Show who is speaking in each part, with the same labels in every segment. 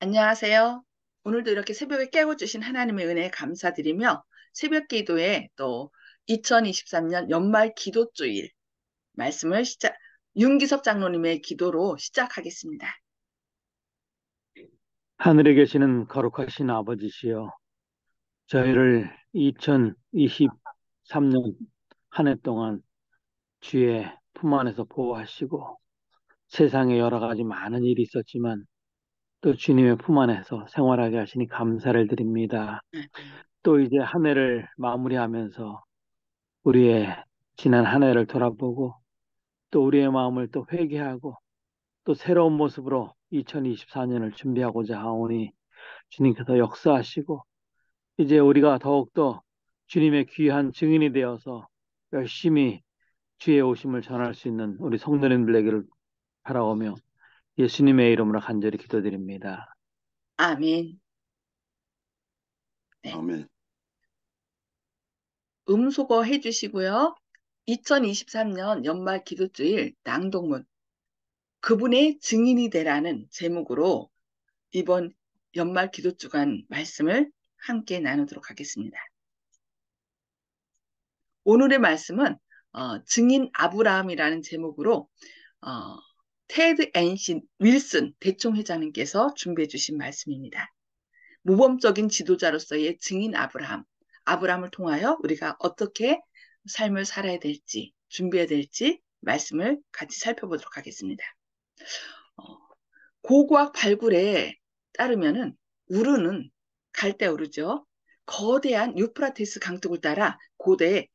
Speaker 1: 안녕하세요. 오늘도 이렇게 새벽에 깨워주신 하나님의 은혜에 감사드리며 새벽 기도에 또 2023년 연말 기도주일 말씀을 윤기섭 장로님의 기도로 시작하겠습니다.
Speaker 2: 하늘에 계시는 거룩하신 아버지시여, 저희를 2023년 한 해 동안 주의 품 안에서 보호하시고 세상에 여러 가지 많은 일이 있었지만 또 주님의 품 안에서 생활하게 하시니 감사를 드립니다. 또 이제 한 해를 마무리하면서 우리의 지난 한 해를 돌아보고 또 우리의 마음을 또 회개하고 또 새로운 모습으로 2024년을 준비하고자 하오니 주님께서 역사하시고 이제 우리가 더욱더 주님의 귀한 증인이 되어서 열심히 주의 오심을 전할 수 있는 우리 성도님들 되기를 바라오며 예수님의 이름으로 간절히 기도드립니다.
Speaker 1: 아멘. 네.
Speaker 3: 아멘.
Speaker 1: 음소거 해주시고요. 2023년 연말 기도주일 낭독문 그분의 증인이 되라는 제목으로 이번 연말 기도주간 말씀을 함께 나누도록 하겠습니다. 오늘의 말씀은 증인 아브라함이라는 제목으로 어, 테드 앤신 윌슨 대총회장님께서 준비해 주신 말씀입니다. 모범적인 지도자로서의 증인 아브라함을 통하여 우리가 어떻게 삶을 살아야 될지, 준비해야 될지 말씀을 같이 살펴보도록 하겠습니다. 고고학 발굴에 따르면은 우르는 갈대우르죠. 거대한 유프라테스 강둑을 따라 고대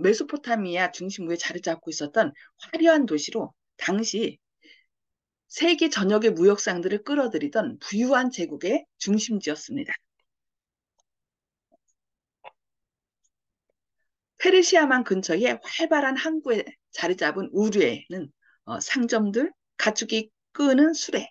Speaker 1: 메소포타미아 중심부에 자리 잡고 있었던 화려한 도시로 당시 세계 전역의 무역상들을 끌어들이던 부유한 제국의 중심지였습니다. 페르시아만 근처에 활발한 항구에 자리 잡은 우르에는 상점들, 가축이 끄는 수레,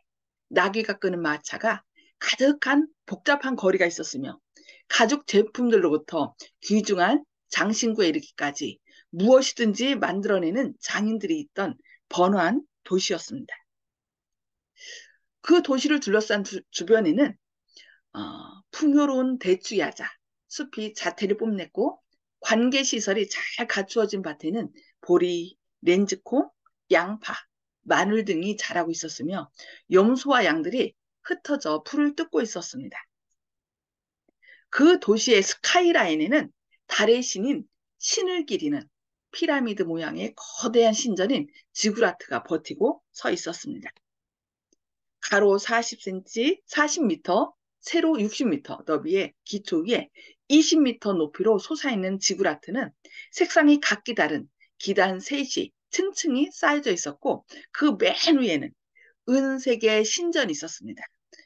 Speaker 1: 나귀가 끄는 마차가 가득한 복잡한 거리가 있었으며 가죽 제품들로부터 귀중한 장신구에 이르기까지 무엇이든지 만들어내는 장인들이 있던 번화한 도시였습니다. 그 도시를 둘러싼 주변에는 풍요로운 대추야자, 숲이 자태를 뽐냈고 관계시설이 잘 갖추어진 밭에는 보리, 렌즈콩, 양파, 마늘 등이 자라고 있었으며 염소와 양들이 흩어져 풀을 뜯고 있었습니다. 그 도시의 스카이라인에는 달의 신인 신을 기리는 피라미드 모양의 거대한 신전인 지구라트가 버티고 서 있었습니다. 가로 40cm, 40m, 세로 60m 너비의 기초 위에 20m 높이로 솟아있는 지구라트는 색상이 각기 다른 기단 셋이 층층이 쌓여져 있었고 그 맨 위에는 은색의 신전이 있었습니다.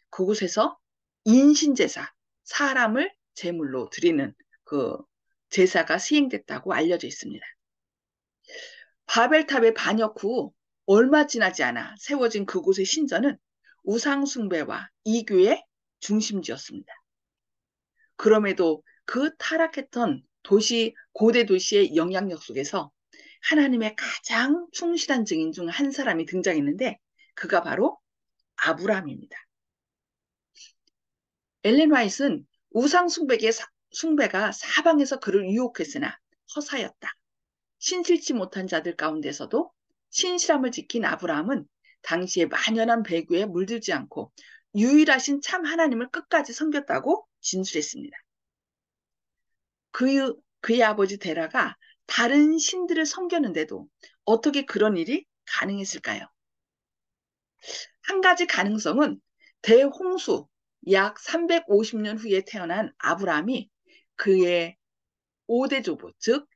Speaker 1: 그곳에서 인신제사, 사람을 제물로 드리는 그 제사가 시행됐다고 알려져 있습니다. 바벨탑의 반역 후 얼마 지나지 않아 세워진 그곳의 신전은 우상숭배와 이교의 중심지였습니다. 그럼에도 그 타락했던 고대 도시의 영향력 속에서 하나님의 가장 충실한 증인 중 한 사람이 등장했는데 그가 바로 아브라함입니다. 엘렌 화이트는 숭배가 사방에서 그를 유혹했으나 허사였다. 신실치 못한 자들 가운데서도 신실함을 지킨 아브라함은 당시의 만연한 배교에 물들지 않고 유일하신 참 하나님을 끝까지 섬겼다고 진술했습니다. 그의 아버지 데라가 다른 신들을 섬겼는데도 어떻게 그런 일이 가능했을까요? 한 가지 가능성은 대홍수 약 350년 후에 태어난 아브라함이 그의 5대 조부, 즉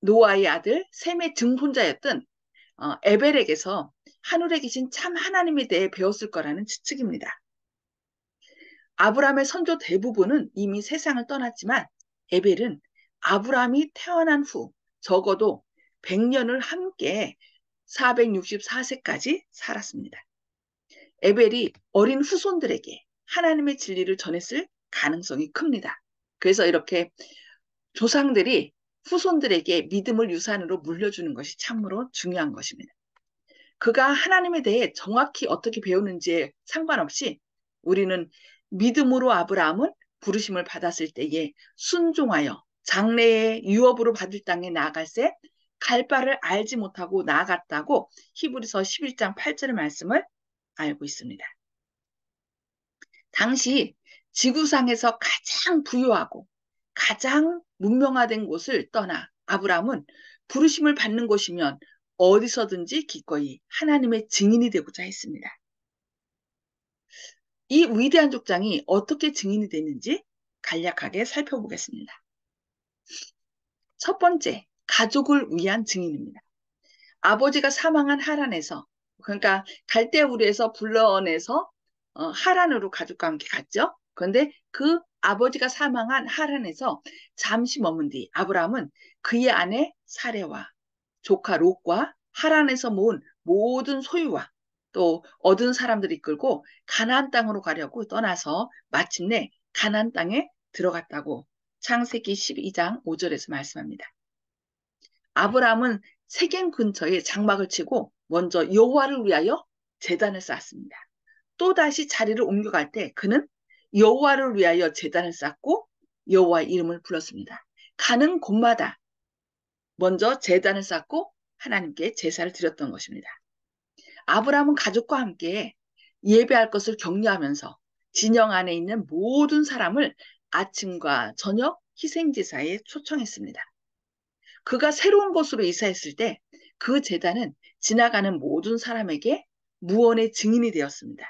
Speaker 1: 노아의 아들 셈의 증손자였던 에벨에게서 하늘에 계신 참 하나님에 대해 배웠을 거라는 추측입니다. 아브라함의 선조 대부분은 이미 세상을 떠났지만 에벨은 아브라함이 태어난 후 적어도 100년을 함께 464세까지 살았습니다. 에벨이 어린 후손들에게 하나님의 진리를 전했을 가능성이 큽니다. 그래서 이렇게 조상들이 후손들에게 믿음을 유산으로 물려주는 것이 참으로 중요한 것입니다. 그가 하나님에 대해 정확히 어떻게 배우는지에 상관없이 우리는 믿음으로 아브라함은 부르심을 받았을 때에 순종하여 장래의 유업으로 받을 땅에 나아갈새 갈 바를 알지 못하고 나아갔다고 히브리서 11장 8절의 말씀을 알고 있습니다. 당시 지구상에서 가장 부유하고 가장 문명화된 곳을 떠나 아브라함은 부르심을 받는 곳이면 어디서든지 기꺼이 하나님의 증인이 되고자 했습니다. 이 위대한 족장이 어떻게 증인이 됐는지 간략하게 살펴보겠습니다. 첫 번째, 가족을 위한 증인입니다. 아버지가 사망한 하란에서, 그러니까 갈대우르에서 불러내서 하란으로 가족과 함께 갔죠. 그런데 그 아버지가 사망한 하란에서 잠시 머문 뒤 아브라함은 그의 아내 사레와 조카 롯과 하란에서 모은 모든 소유와 또 얻은 사람들을 이끌고 가나안 땅으로 가려고 떠나서 마침내 가나안 땅에 들어갔다고 창세기 12장 5절에서 말씀합니다. 아브라함은 세겜 근처에 장막을 치고 먼저 여호와를 위하여 제단을 쌓았습니다. 또다시 자리를 옮겨갈 때 그는 여호와를 위하여 제단을 쌓고 여호와의 이름을 불렀습니다. 가는 곳마다 먼저 제단을 쌓고 하나님께 제사를 드렸던 것입니다. 아브라함은 가족과 함께 예배할 것을 격려하면서 진영 안에 있는 모든 사람을 아침과 저녁 희생제사에 초청했습니다. 그가 새로운 곳으로 이사했을 때 그 제단은 지나가는 모든 사람에게 무언의 증인이 되었습니다.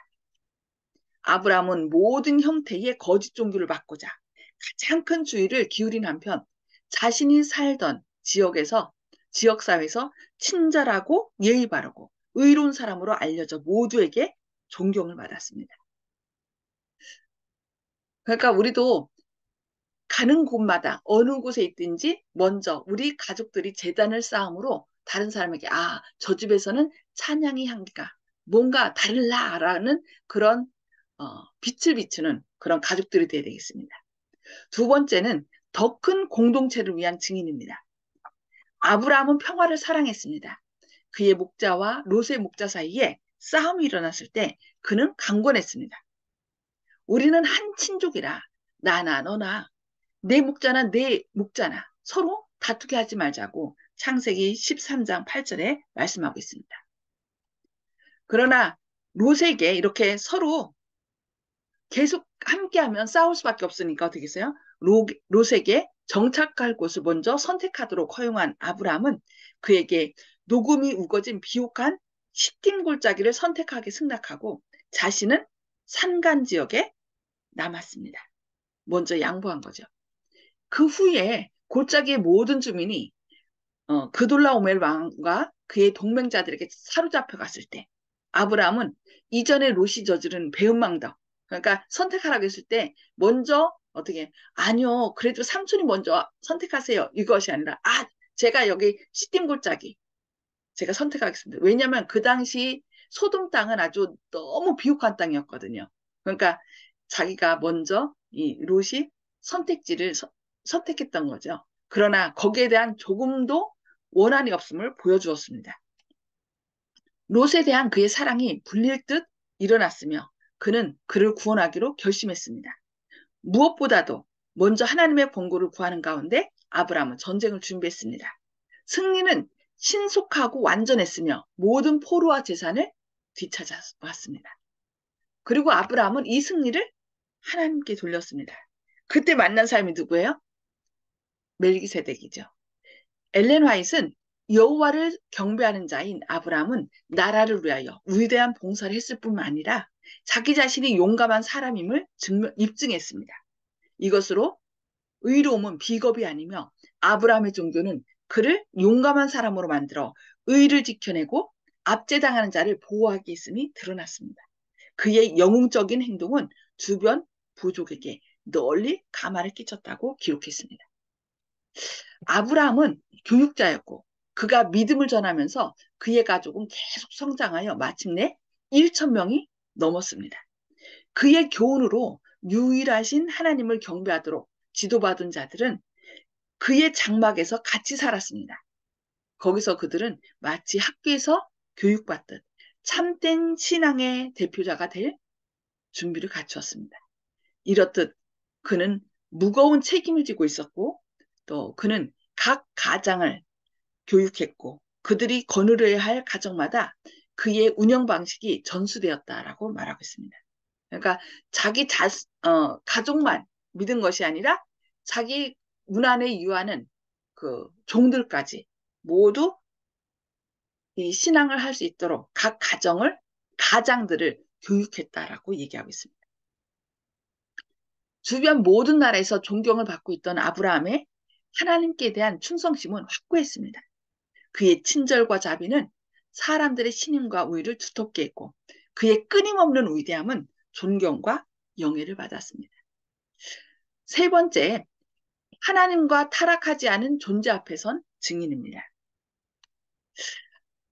Speaker 1: 아브라함은 모든 형태의 거짓 종교를 막고자 가장 큰 주의를 기울인 한편 자신이 살던 지역사회에서 친절하고 예의 바르고 의로운 사람으로 알려져 모두에게 존경을 받았습니다. 그러니까 우리도 가는 곳마다 어느 곳에 있든지 먼저 우리 가족들이 제단을 쌓음으로 다른 사람에게 저 집에서는 찬양의 향기가 뭔가 달라라는 그런 빛을 비추는 그런 가족들이 되어야 되겠습니다. 두 번째는 더 큰 공동체를 위한 증인입니다. 아브라함은 평화를 사랑했습니다. 그의 목자와 롯의 목자 사이에 싸움이 일어났을 때 그는 강권했습니다. 우리는 한 친족이라 나나 너나 내 목자나 내 목자나 서로 다투게 하지 말자고 창세기 13장 8절에 말씀하고 있습니다. 그러나 롯에게 이렇게 서로 계속 함께하면 싸울 수밖에 없으니까 어떻게 했어요? 롯에게 정착할 곳을 먼저 선택하도록 허용한 아브라함은 그에게 녹음이 우거진 비옥한 시딤 골짜기를 선택하게 승낙하고 자신은 산간 지역에 남았습니다. 먼저 양보한 거죠. 그 후에 골짜기의 모든 주민이 그돌라오멜 왕과 그의 동맹자들에게 사로잡혀 갔을 때 아브라함은 이전에 롯이 저지른 배은망덕, 그러니까 선택하라고 했을 때 먼저 어떻게 아니요 그래도 삼촌이 먼저 선택하세요 이것이 아니라 제가 여기 시딤 골짜기 제가 선택하겠습니다. 왜냐하면 그 당시 소돔 땅은 아주 너무 비옥한 땅이었거든요. 그러니까 자기가 먼저 이 롯이 선택지를 선택했던 거죠. 그러나 거기에 대한 조금도 원한이 없음을 보여주었습니다. 롯에 대한 그의 사랑이 불릴 듯 일어났으며 그는 그를 구원하기로 결심했습니다. 무엇보다도 먼저 하나님의 권고를 구하는 가운데 아브라함은 전쟁을 준비했습니다. 승리는 신속하고 완전했으며 모든 포로와 재산을 뒤찾아왔습니다. 그리고 아브라함은 이 승리를 하나님께 돌렸습니다. 그때 만난 사람이 누구예요? 멜기세덱이죠. 엘렌 화이트는 여호와를 경배하는 자인 아브라함은 나라를 위하여 위대한 봉사를 했을 뿐만 아니라 자기 자신이 용감한 사람임을 입증했습니다. 이것으로 의로움은 비겁이 아니며 아브라함의 종교는 그를 용감한 사람으로 만들어 의를 지켜내고 압제당하는 자를 보호하기 있음이 드러났습니다. 그의 영웅적인 행동은 주변 부족에게 널리 가마를 끼쳤다고 기록했습니다. 아브라함은 교육자였고 그가 믿음을 전하면서 그의 가족은 계속 성장하여 마침내 1,000명이 넘었습니다. 그의 교훈으로 유일하신 하나님을 경배하도록 지도받은 자들은 그의 장막에서 같이 살았습니다. 거기서 그들은 마치 학교에서 교육받듯 참된 신앙의 대표자가 될 준비를 갖추었습니다. 이렇듯 그는 무거운 책임을 지고 있었고 또 그는 각 가장을 교육했고 그들이 거느려야 할 가정마다 그의 운영 방식이 전수되었다라고 말하고 있습니다. 그러니까 자기 가족만 믿은 것이 아니라 자기 문 안에 유하는 그 종들까지 모두 이 신앙을 할 수 있도록 각 가장들을 교육했다라고 얘기하고 있습니다. 주변 모든 나라에서 존경을 받고 있던 아브라함의 하나님께 대한 충성심은 확고했습니다. 그의 친절과 자비는 사람들의 신임과 우위를 두텁게 했고 그의 끊임없는 위대함은 존경과 영예를 받았습니다. 세 번째, 하나님과 타락하지 않은 존재 앞에 선 증인입니다.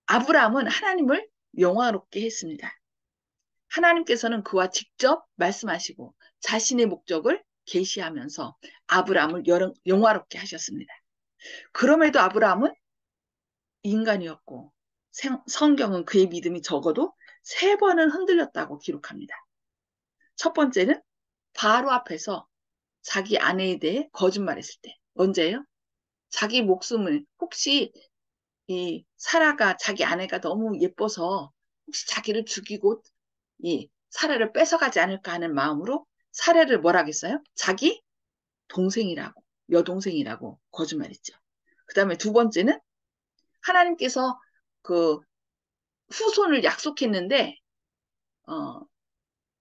Speaker 1: 아브라함은 하나님을 영화롭게 했습니다. 하나님께서는 그와 직접 말씀하시고 자신의 목적을 계시하면서 아브라함을 영화롭게 하셨습니다. 그럼에도 아브라함은 인간이었고 성경은 그의 믿음이 적어도 3번은 흔들렸다고 기록합니다. 첫 번째는 바로 앞에서 자기 아내에 대해 거짓말했을 때. 언제예요? 자기 목숨을 혹시 이 사라가 자기 아내가 너무 예뻐서 혹시 자기를 죽이고 이 사라를 뺏어가지 않을까 하는 마음으로 사라를 뭐라 하겠어요? 자기 동생이라고, 여동생이라고 거짓말했죠. 그 다음에 두 번째는 하나님께서 그 후손을 약속했는데 어,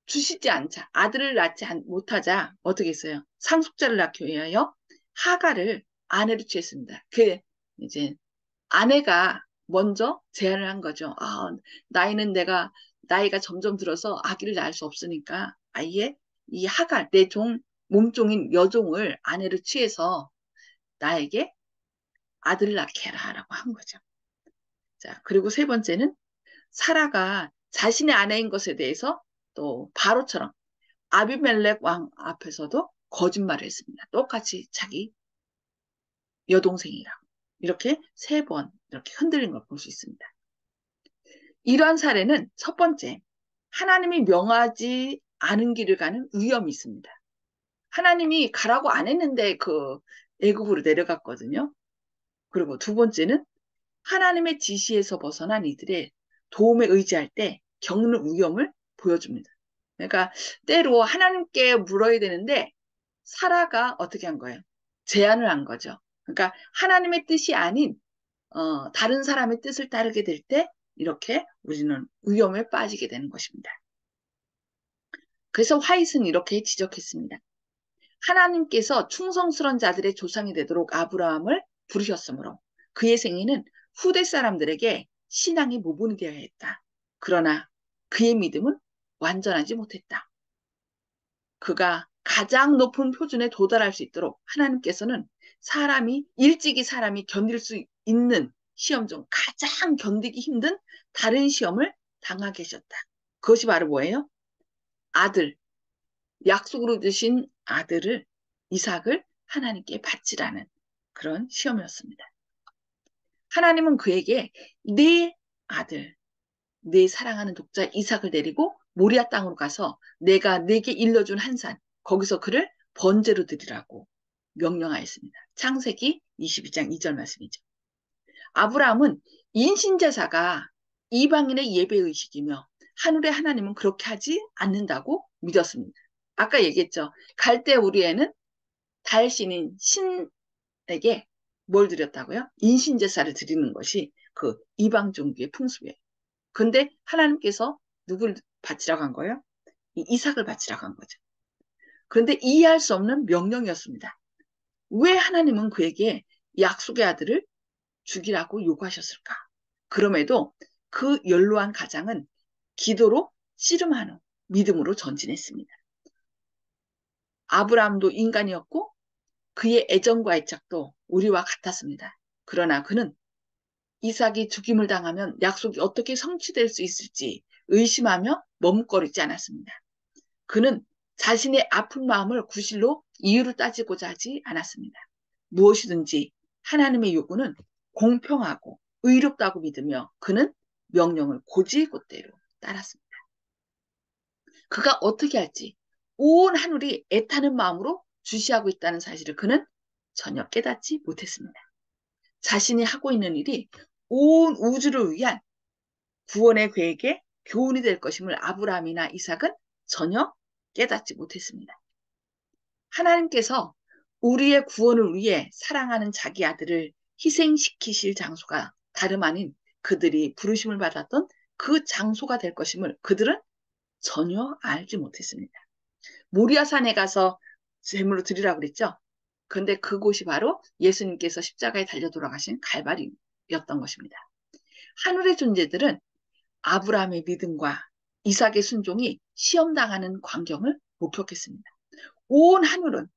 Speaker 1: 주시지 않자 아들을 낳지 못하자 어떻게 했어요? 상속자를 낳기 위하여 하가를 아내로 취했습니다. 그 이제 아내가 먼저 제안을 한 거죠. 나이가 점점 들어서 아기를 낳을 수 없으니까 아예 이 하갈 내 몸종인 여종을 아내로 취해서 나에게 아들을 낳게 해라라고 한 거죠. 자, 그리고 세 번째는 사라가 자신의 아내인 것에 대해서 또 바로처럼 아비멜렉 왕 앞에서도 거짓말을 했습니다. 똑같이 자기 여동생이라고. 이렇게 3번 이렇게 흔들린 걸 볼 수 있습니다. 이러한 사례는 첫 번째, 하나님이 명하지 않은 길을 가는 위험이 있습니다. 하나님이 가라고 안 했는데 그 애굽으로 내려갔거든요. 그리고 두 번째는 하나님의 지시에서 벗어난 이들의 도움에 의지할 때 겪는 위험을 보여줍니다. 그러니까 때로 하나님께 물어야 되는데 사라가 어떻게 한 거예요? 제안을 한 거죠. 그러니까 하나님의 뜻이 아닌 다른 사람의 뜻을 따르게 될 때 이렇게 우리는 위험에 빠지게 되는 것입니다. 그래서 화이트는 이렇게 지적했습니다. 하나님께서 충성스러운 자들의 조상이 되도록 아브라함을 부르셨으므로 그의 생애는 후대 사람들에게 신앙의 모본이 되어야 했다. 그러나 그의 믿음은 완전하지 못했다. 그가 가장 높은 표준에 도달할 수 있도록 하나님께서는 일찍이 사람이 견딜 수 있는 시험 중 가장 견디기 힘든 다른 시험을 당하게 하셨다. 그것이 바로 뭐예요? 아들, 약속으로 주신 아들을, 이삭을 하나님께 바치라는 그런 시험이었습니다. 하나님은 그에게 네 아들, 내 사랑하는 독자 이삭을 데리고 모리아 땅으로 가서 내가 내게 일러준 한 산, 거기서 그를 번제로 드리라고 명령하였습니다. 창세기 22장 2절 말씀이죠. 아브라함은 인신제사가 이방인의 예배의식이며 하늘의 하나님은 그렇게 하지 않는다고 믿었습니다. 아까 얘기했죠. 갈대 우리에는 달신인 신에게 뭘 드렸다고요? 인신제사를 드리는 것이 그 이방 종교의 풍습이에요. 근데 하나님께서 누굴 바치라고 한 거예요? 이삭을 바치라고 한 거죠. 그런데 이해할 수 없는 명령이었습니다. 왜 하나님은 그에게 약속의 아들을 죽이라고 요구하셨을까? 그럼에도 그 연로한 가장은 기도로 씨름하는 믿음으로 전진했습니다. 아브라함도 인간이었고 그의 애정과 애착도 우리와 같았습니다. 그러나 그는 이삭이 죽임을 당하면 약속이 어떻게 성취될 수 있을지 의심하며 머뭇거리지 않았습니다. 그는 자신의 아픈 마음을 구실로 이유를 따지고자 하지 않았습니다. 무엇이든지 하나님의 요구는 공평하고 의롭다고 믿으며 그는 명령을 곧이곧대로 따랐습니다. 그가 어떻게 할지 온 하늘이 애타는 마음으로 주시하고 있다는 사실을 그는 전혀 깨닫지 못했습니다. 자신이 하고 있는 일이 온 우주를 위한 구원의 계획에 교훈이 될 것임을 아브라함이나 이삭은 전혀 깨닫지 못했습니다. 하나님께서 우리의 구원을 위해 사랑하는 자기 아들을 희생시키실 장소가 다름 아닌 그들이 부르심을 받았던 그 장소가 될 것임을 그들은 전혀 알지 못했습니다. 모리아산에 가서 제물로 드리라고 그랬죠. 그런데 그곳이 바로 예수님께서 십자가에 달려 돌아가신 갈바리였던 것입니다. 하늘의 존재들은 아브라함의 믿음과 이삭의 순종이 시험당하는 광경을 목격했습니다. 온 하늘은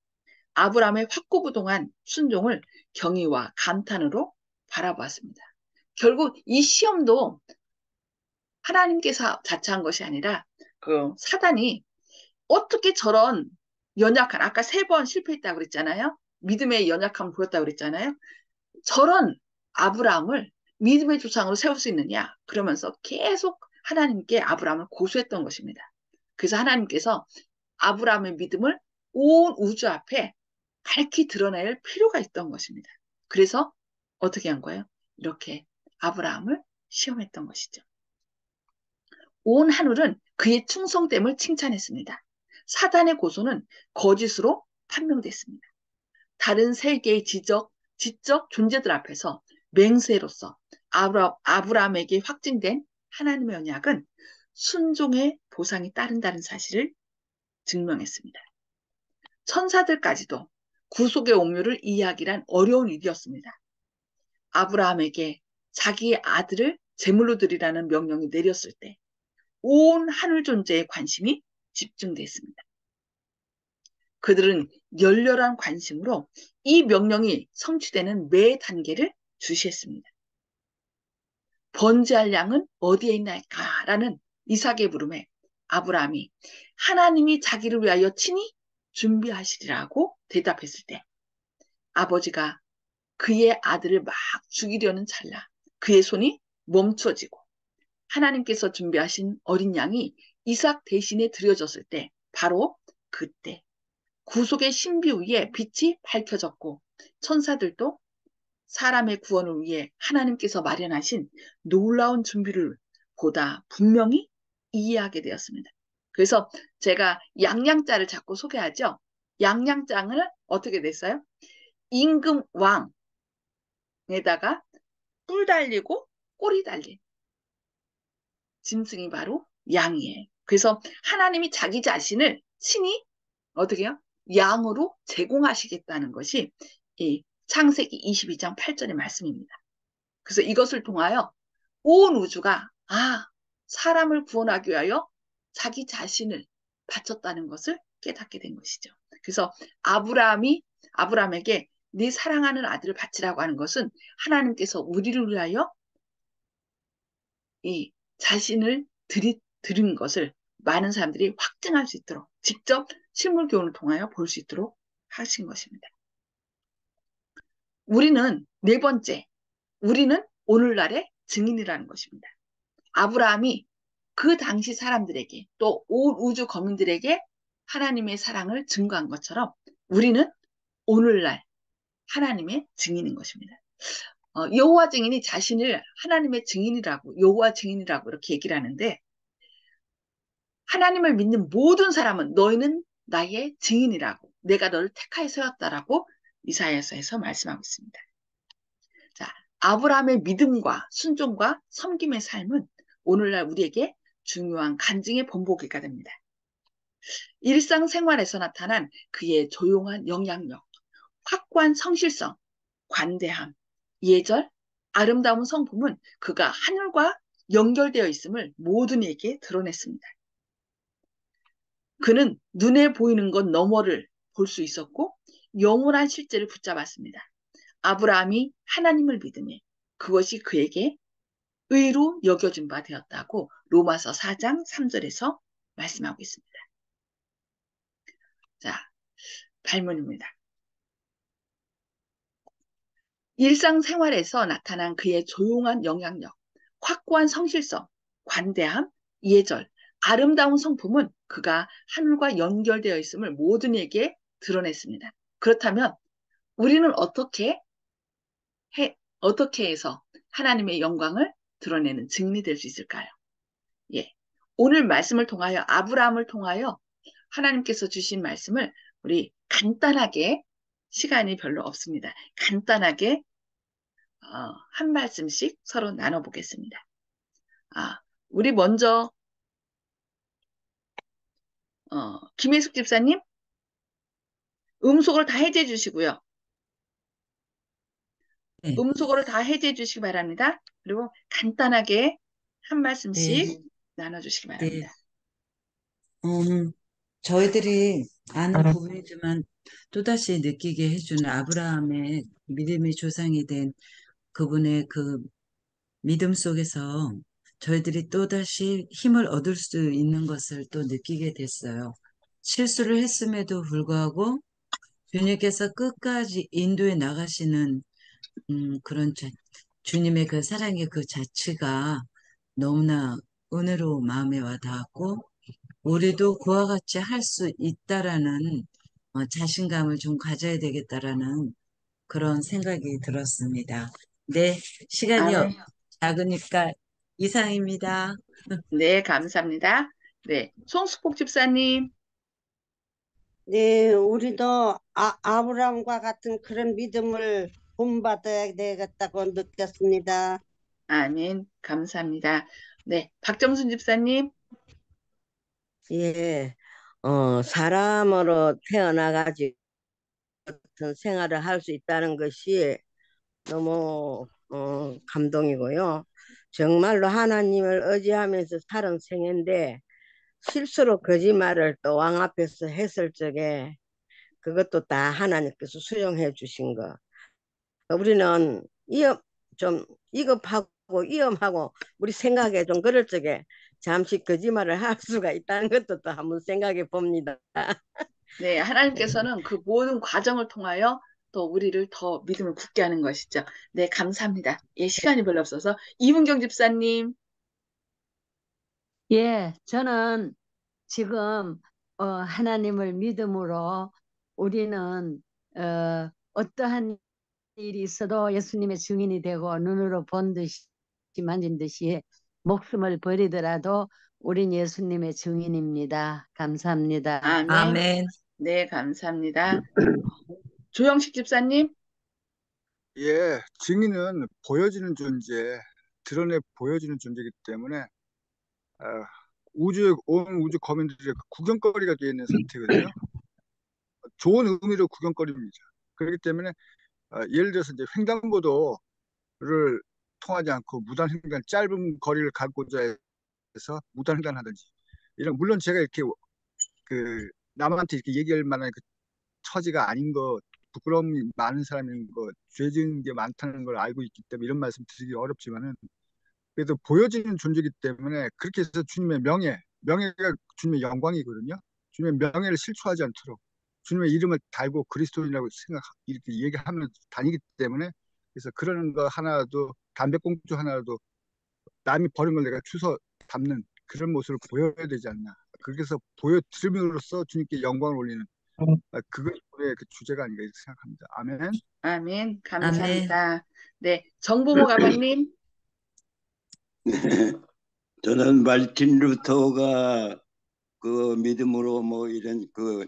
Speaker 1: 아브라함의 확고부동한 순종을 경의와 감탄으로 바라보았습니다. 결국 이 시험도 하나님께서 자처한 것이 아니라 그 사단이 어떻게 저런 연약한, 아까 3번 실패했다고 그랬잖아요. 믿음의 연약함을 보였다고 그랬잖아요. 저런 아브라함을 믿음의 조상으로 세울 수 있느냐? 그러면서 계속 하나님께 아브라함을 고소했던 것입니다. 그래서 하나님께서 아브라함의 믿음을 온 우주 앞에 밝히 드러낼 필요가 있던 것입니다. 그래서 어떻게 한 거예요? 이렇게 아브라함을 시험했던 것이죠. 온 하늘은 그의 충성됨을 칭찬했습니다. 사단의 고소는 거짓으로 판명됐습니다. 다른 세계의 지적 존재들 앞에서 맹세로서 아브라함에게 확증된 하나님의 언약은 순종의 보상이 따른다는 사실을 증명했습니다. 천사들까지도 구속의 옥류를 이해하기란 어려운 일이었습니다. 아브라함에게 자기의 아들을 제물로 드리라는 명령이 내렸을 때 온 하늘 존재의 관심이 집중됐습니다. 그들은 열렬한 관심으로 이 명령이 성취되는 매 단계를 주시했습니다. 번제할 양은 어디에 있나이까라는 이삭의 물음에 아브라함이 하나님이 자기를 위하여 친히 준비하시리라고 대답했을 때 아버지가 그의 아들을 막 죽이려는 찰나 그의 손이 멈춰지고 하나님께서 준비하신 어린 양이 이삭 대신에 드려졌을 때 바로 그때 구속의 신비 위에 빛이 밝혀졌고 천사들도 사람의 구원을 위해 하나님께서 마련하신 놀라운 준비를 보다 분명히 이해하게 되었습니다. 그래서 제가 양양자를 자꾸 소개하죠. 양양장을 어떻게 됐어요? 임금 왕에다가 뿔 달리고 꼬리 달린 짐승이 바로 양이에요. 그래서 하나님이 자기 자신을 친히 어떻게 해요? 양으로 제공하시겠다는 것이 이 창세기 22장 8절의 말씀입니다. 그래서 이것을 통하여 온 우주가 사람을 구원하기 위하여 자기 자신을 바쳤다는 것을 깨닫게 된 것이죠. 그래서 아브라함에게 네 사랑하는 아들을 바치라고 하는 것은 하나님께서 우리를 위하여 이 자신을 드린 것을 많은 사람들이 확증할 수 있도록 직접 실물 교훈을 통하여 볼 수 있도록 하신 것입니다. 우리는 네 번째, 우리는 오늘날의 증인이라는 것입니다. 아브라함이 그 당시 사람들에게 또 온 우주 거민들에게 하나님의 사랑을 증거한 것처럼 우리는 오늘날 하나님의 증인인 것입니다. 여호와 증인이 자신을 하나님의 증인이라고 여호와 증인이라고 이렇게 얘기를 하는데 하나님을 믿는 모든 사람은 너희는 나의 증인이라고 내가 너를 택하여 세웠다라고 이사야서에서 말씀하고 있습니다. 자, 아브라함의 믿음과 순종과 섬김의 삶은 오늘날 우리에게 중요한 간증의 본보기가 됩니다. 일상생활에서 나타난 그의 조용한 영향력, 확고한 성실성, 관대함, 예절, 아름다운 성품은 그가 하늘과 연결되어 있음을 모든 이에게 드러냈습니다. 그는 눈에 보이는 것 너머를 볼 수 있었고 영원한 실제를 붙잡았습니다. 아브라함이 하나님을 믿음에 그것이 그에게 의로 여겨진 바 되었다고 로마서 4장 3절에서 말씀하고 있습니다. 자, 발문입니다. 일상생활에서 나타난 그의 조용한 영향력, 확고한 성실성, 관대함, 예절, 아름다운 성품은 그가 하늘과 연결되어 있음을 모든에게 드러냈습니다. 그렇다면 우리는 어떻게 해서 하나님의 영광을 드러내는 증인이 될 수 있을까요? 예. 오늘 말씀을 통하여, 아브라함을 통하여 하나님께서 주신 말씀을 우리 간단하게, 시간이 별로 없습니다. 간단하게 한 말씀씩 서로 나눠보겠습니다. 우리 먼저 김혜숙 집사님, 음소거를 다 해제해 주시고요.
Speaker 3: 네,
Speaker 1: 음소거를 다 해제해 주시기 바랍니다. 그리고 간단하게 한 말씀씩
Speaker 3: 네,
Speaker 1: 나눠주시기
Speaker 3: 네.
Speaker 1: 바랍니다.
Speaker 3: 저희들이 아는 부분이지만 또다시 느끼게 해주는 아브라함의 믿음의 조상이 된 그분의 그 믿음 속에서 저희들이 또다시 힘을 얻을 수 있는 것을 또 느끼게 됐어요. 실수를 했음에도 불구하고 주님께서 끝까지 인도해 나가시는 그런 주님의 그 사랑의 그 자체가 너무나 은혜로 마음에 와 닿았고 우리도 그와 같이 할 수 있다라는 자신감을 좀 가져야 되겠다라는 그런 생각이 들었습니다. 네, 시간이
Speaker 1: 아멘.
Speaker 3: 작으니까 이상입니다.
Speaker 1: 네, 감사합니다. 네, 송수복 집사님.
Speaker 4: 네, 우리도 아브라함과 같은 그런 믿음을 본받아야 되겠다고 느꼈습니다.
Speaker 1: 아멘. 감사합니다. 네, 박정순 집사님.
Speaker 5: 예, 사람으로 태어나가지고 같은 생활을 할 수 있다는 것이 너무 감동이고요. 정말로 하나님을 의지하면서 살은 생애인데 실수로 거짓말을 또 왕 앞에서 했을 적에 그것도 다 하나님께서 수용해 주신 거. 우리는 좀 이급하고 위험하고 우리 생각에 좀 그럴 적에 잠시 거짓말을 할 수가 있다는 것도 또 한번 생각해 봅니다.
Speaker 1: 네, 하나님께서는 그 모든 과정을 통하여 또 우리를 더 믿음을 굳게 하는 것이죠. 네, 감사합니다. 예, 시간이 별로 없어서 이문경 집사님.
Speaker 6: 예, 저는 지금 하나님을 믿음으로 우리는 어떠한 일이 있어도 예수님의 증인이 되고 눈으로 본 듯이 만진 듯이 목숨을 버리더라도 우린 예수님의 증인입니다. 감사합니다.
Speaker 1: 아멘.
Speaker 3: 아멘.
Speaker 1: 네, 감사합니다. 조영식 집사님.
Speaker 7: 예, 증인은 보여지는 존재, 드러내 보여지는 존재이기 때문에 어, 온 우주 거민들의 구경거리가 되어 있는 상태거든요. 좋은 의미로 구경거리입니다. 그렇기 때문에 예를 들어서 이제 횡단보도를 통하지 않고 무단횡단, 짧은 거리를 가고자 해서 무단횡단하든지 이런, 물론 제가 이렇게 그 남한테 이렇게 얘기할 만한 그 처지가 아닌 거, 부끄러움이 많은 사람인 거, 죄 지은 게 많다는 걸 알고 있기 때문에 이런 말씀 드리기 어렵지만은, 그래도 보여지는 존재이기 때문에 그렇게 해서 주님의 명예가 주님의 영광이거든요. 주님의 명예를 실추하지 않도록 주님의 이름을 달고 그리스도인이라고 이렇게 얘기하면 다니기 때문에, 그래서 그런 거 하나라도, 담배꽁초 하나라도 남이 버린 걸 내가 주워 담는 그런 모습을 보여야 되지 않나. 그래서 보여드림으로써 주님께 영광을 올리는, 그것이 우리의 그 주제가 아닌가 이렇게 생각합니다. 아멘.
Speaker 1: 아멘.
Speaker 3: 아멘.
Speaker 1: 감사합니다. 네, 정보모 가방님.
Speaker 8: 저는 말틴 루터가 그 믿음으로 뭐 이런 그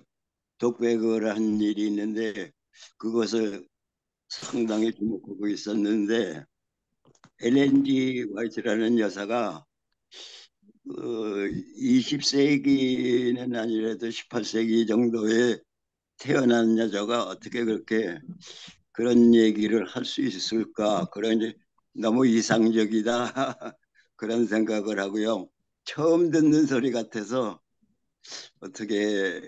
Speaker 8: 독백을 한 일이 있는데 그것을 상당히 주목하고 있었는데, 엘렌지 화이트라는 여사가 20세기는 아니라도 18세기 정도에 태어난 여자가 어떻게 그렇게 그런 얘기를 할 수 있을까? 그러니 너무 이상적이다 그런 생각을 하고요. 처음 듣는 소리 같아서 어떻게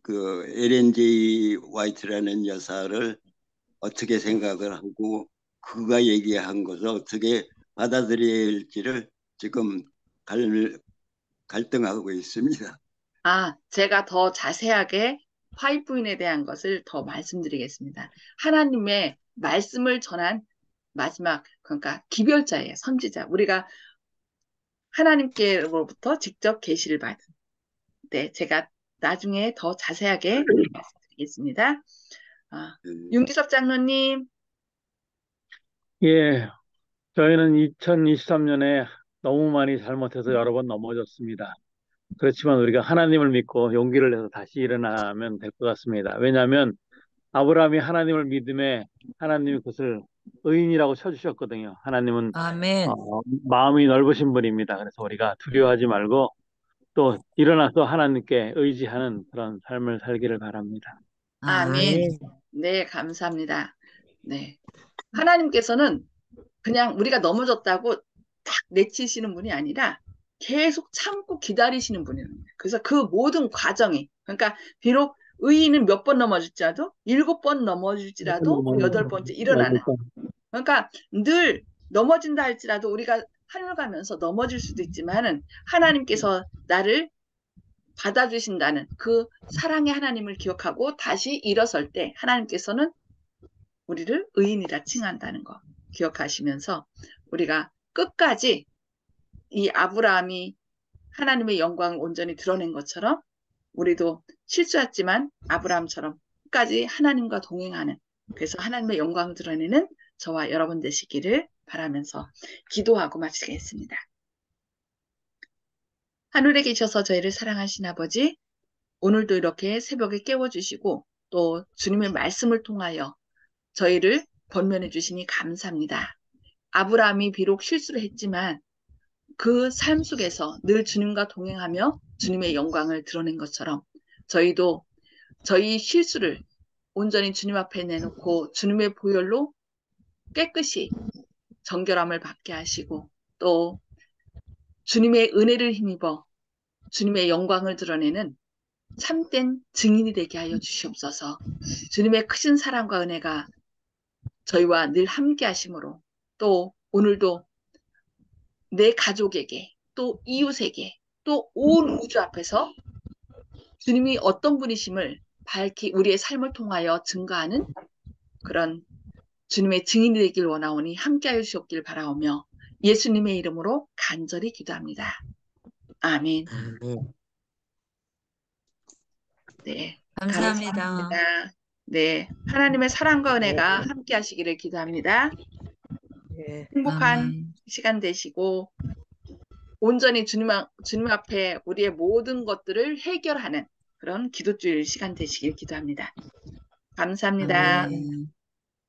Speaker 8: 그 LNG 화이트라는 여사를 어떻게 생각을 하고 그가 얘기한 것을 어떻게 받아들여야 할지를 지금 갈등하고 있습니다.
Speaker 1: 제가 더 자세하게 화이트 부인에 대한 것을 더 말씀드리겠습니다. 하나님의 말씀을 전한 마지막 그러니까 기별자예요. 선지자. 우리가 하나님께로부터 직접 계시를 받은. 네, 제가 나중에 더 자세하게 말씀드리겠습니다. 윤기섭 장로님.
Speaker 2: 예, 저희는 2023년에 너무 많이 잘못해서 여러 번 넘어졌습니다. 그렇지만 우리가 하나님을 믿고 용기를 내서 다시 일어나면 될 것 같습니다. 왜냐하면 아브라함이 하나님을 믿음에 하나님이 그것을 의인이라고 쳐주셨거든요. 하나님은
Speaker 3: 아멘.
Speaker 2: 마음이 넓으신 분입니다. 그래서 우리가 두려워하지 말고 또 일어나서 하나님께 의지하는 그런 삶을 살기를 바랍니다.
Speaker 1: 아멘. 네, 감사합니다. 네. 하나님께서는 그냥 우리가 넘어졌다고 딱 내치시는 분이 아니라 계속 참고 기다리시는 분이에요. 그래서 그 모든 과정이, 그러니까 비록 의인은 몇 번 넘어질지라도 7번 넘어질지라도 8번째 일어나는. 그러니까 늘 넘어진다 할지라도 우리가 하늘 가면서 넘어질 수도 있지만은 하나님께서 나를 받아주신다는 그 사랑의 하나님을 기억하고 다시 일어설 때 하나님께서는 우리를 의인이라 칭한다는 거 기억하시면서 우리가 끝까지 이 아브라함이 하나님의 영광을 온전히 드러낸 것처럼 우리도 실수했지만 아브라함처럼 끝까지 하나님과 동행하는, 그래서 하나님의 영광을 드러내는 저와 여러분 되시기를 바라면서 기도하고 마치겠습니다. 하늘에 계셔서 저희를 사랑하신 아버지, 오늘도 이렇게 새벽에 깨워주시고 또 주님의 말씀을 통하여 저희를 권면해 주시니 감사합니다. 아브라함이 비록 실수를 했지만 그 삶 속에서 늘 주님과 동행하며 주님의 영광을 드러낸 것처럼 저희도 저희 실수를 온전히 주님 앞에 내놓고 주님의 보혈로 깨끗이 정결함을 받게 하시고 또 주님의 은혜를 힘입어 주님의 영광을 드러내는 참된 증인이 되게 하여 주시옵소서. 주님의 크신 사랑과 은혜가 저희와 늘 함께 하심으로 또 오늘도 내 가족에게 또 이웃에게 또 온 우주 앞에서 주님이 어떤 분이심을 밝히 우리의 삶을 통하여 증거하는 그런 주님의 증인이 되길 원하오니 함께하여 주시옵길 바라오며 예수님의 이름으로 간절히 기도합니다. 아멘. 네,
Speaker 3: 감사합니다.
Speaker 1: 네, 하나님의 사랑과 은혜가 함께 하시기를 기도합니다. 행복한
Speaker 3: 아멘.
Speaker 1: 시간 되시고 온전히 주님 앞에 우리의 모든 것들을 해결하는 그런 기도주일 시간 되시길 기도합니다. 감사합니다.
Speaker 3: 아멘.